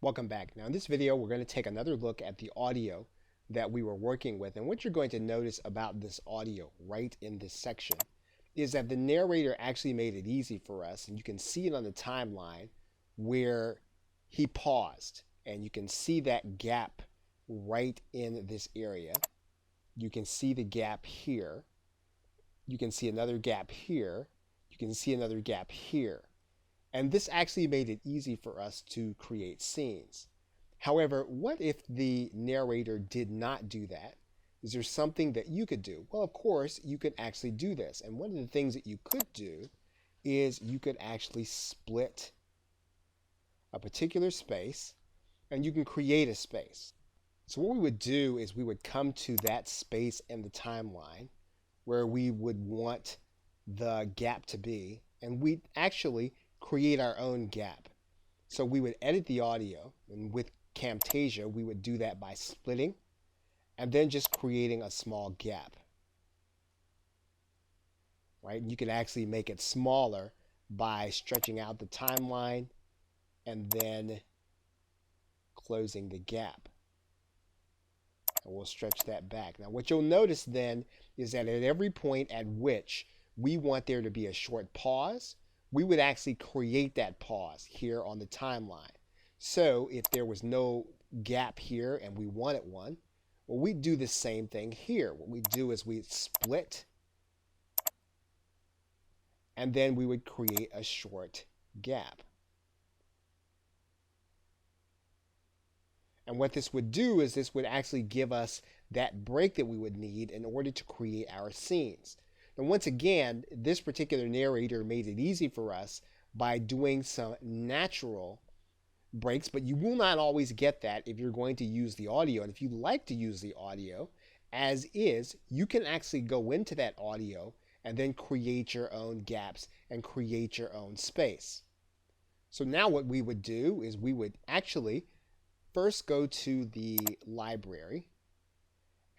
Welcome back. Now in this video we're going to take another look at the audio that we were working with, and what you're going to notice about this audio right in this section is that the narrator actually made it easy for us, and you can see it on the timeline where he paused, and you can see that gap right in this area. You can see the gap here. You can see another gap here. You can see another gap here. And this actually made it easy for us to create scenes. However, what if the narrator did not do that? Is there something that you could do? Well, of course, you could actually do this. And one of the things that you could do is you could actually split a particular space, and you can create a space. So what we would do is we would come to that space in the timeline where we would want the gap to be, and we'd actually create our own gap. So we would edit the audio, and with Camtasia we would do that by splitting and then just creating a small gap. Right? You can actually make it smaller by stretching out the timeline and then closing the gap. And we'll stretch that back. Now what you'll notice then is that at every point at which we want there to be a short pause, we would actually create that pause here on the timeline. So if there was no gap here and we wanted one, well, we'd do the same thing here. What we do is we'd split, and then we would create a short gap. And what this would do is this would actually give us that break that we would need in order to create our scenes. And once again, this particular narrator made it easy for us by doing some natural breaks, but you will not always get that if you're going to use the audio. And if you like to use the audio as is, you can actually go into that audio and then create your own gaps and create your own space. So now what we would do is we would actually first go to the library,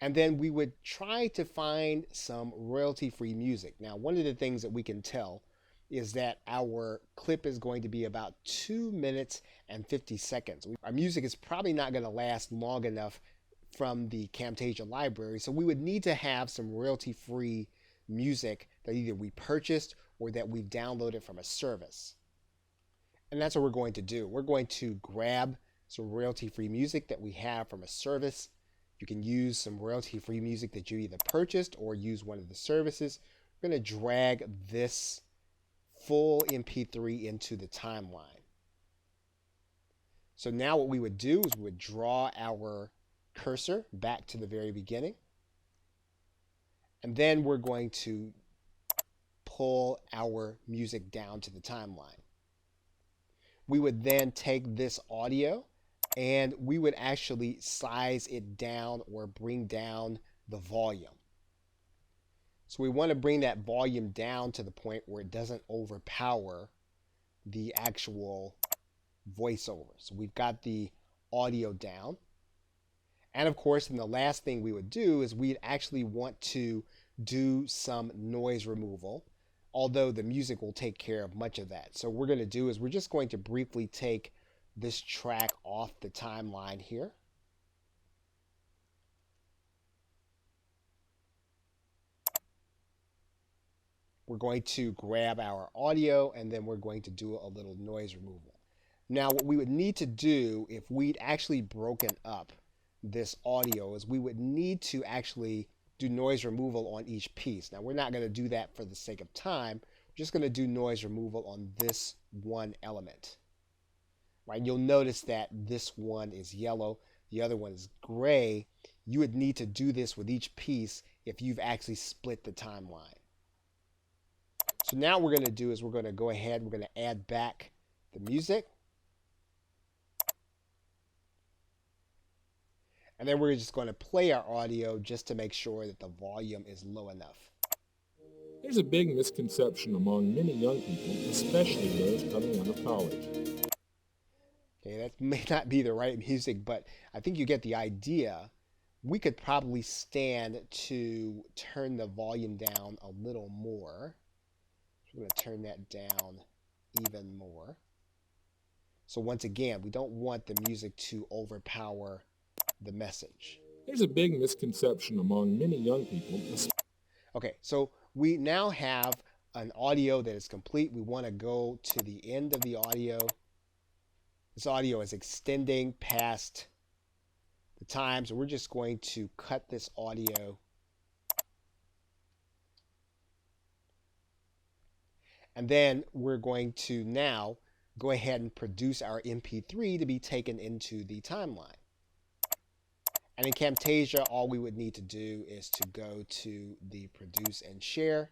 and then we would try to find some royalty-free music. Now, one of the things that we can tell is that our clip is going to be about 2 minutes and 50 seconds. Our music is probably not going to last long enough from the Camtasia library, so we would need to have some royalty-free music that either we purchased or that we've downloaded from a service. And that's what we're going to do. We're going to grab some royalty-free music that we have from a service. You can use some royalty-free music that you either purchased or use one of the services. We're going to drag this full MP3 into the timeline. So now what we would do is we would draw our cursor back to the very beginning. And then we're going to pull our music down to the timeline. We would then take this audio and we would actually size it down or bring down the volume. So we want to bring that volume down to the point where it doesn't overpower the actual voiceover. So we've got the audio down. And of course, then the last thing we would do is we'd actually want to do some noise removal, although the music will take care of much of that. So what we're going to do is we're just going to briefly take this track off the timeline here. We're going to grab our audio, and then we're going to do a little noise removal. Now what we would need to do if we'd actually broken up this audio is we would need to actually do noise removal on each piece. Now we're not going to do that for the sake of time. We're just going to do noise removal on this one element. Right? You'll notice that this one is yellow, the other one is gray. You would need to do this with each piece if you've actually split the timeline. So now what we're going to do is we're going to go ahead, we're going to add back the music. And then we're just going to play our audio just to make sure that the volume is low enough. There's a big misconception among many young people, especially those coming out of college. Okay, that may not be the right music, but I think you get the idea. We could probably stand to turn the volume down a little more. So we're going to turn that down even more. So once again, we don't want the music to overpower the message. There's a big misconception among many young people. Okay, so we now have an audio that is complete. We want to go to the end of the audio. This audio is extending past the time, so we're just going to cut this audio. And then we're going to now go ahead and produce our MP3 to be taken into the timeline. And in Camtasia, all we would need to do is to go to the produce and share,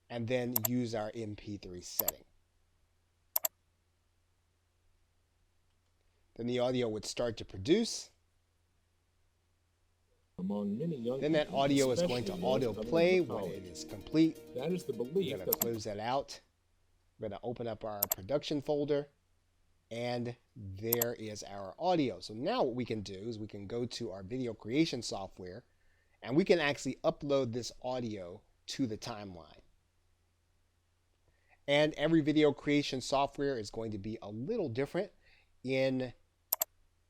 and then use our MP3 setting. Then the audio would start to produce. Among many young Then that people, audio is going to especially auto those play coming out of when it college. is complete. That is the We're belief going to that close that out. We're going to open up our production folder, and there is our audio. So now what we can do is we can go to our video creation software, and we can actually upload this audio to the timeline. And every video creation software is going to be a little different. In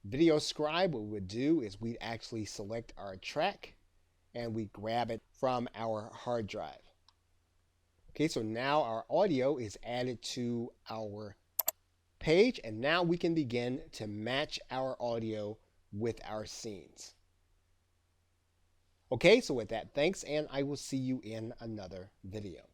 Video Scribe, what we would do is we'd actually select our track and we grab it from our hard drive. Okay, so now our audio is added to our page, and now we can begin to match our audio with our scenes. Okay, so with that, thanks, and I will see you in another video.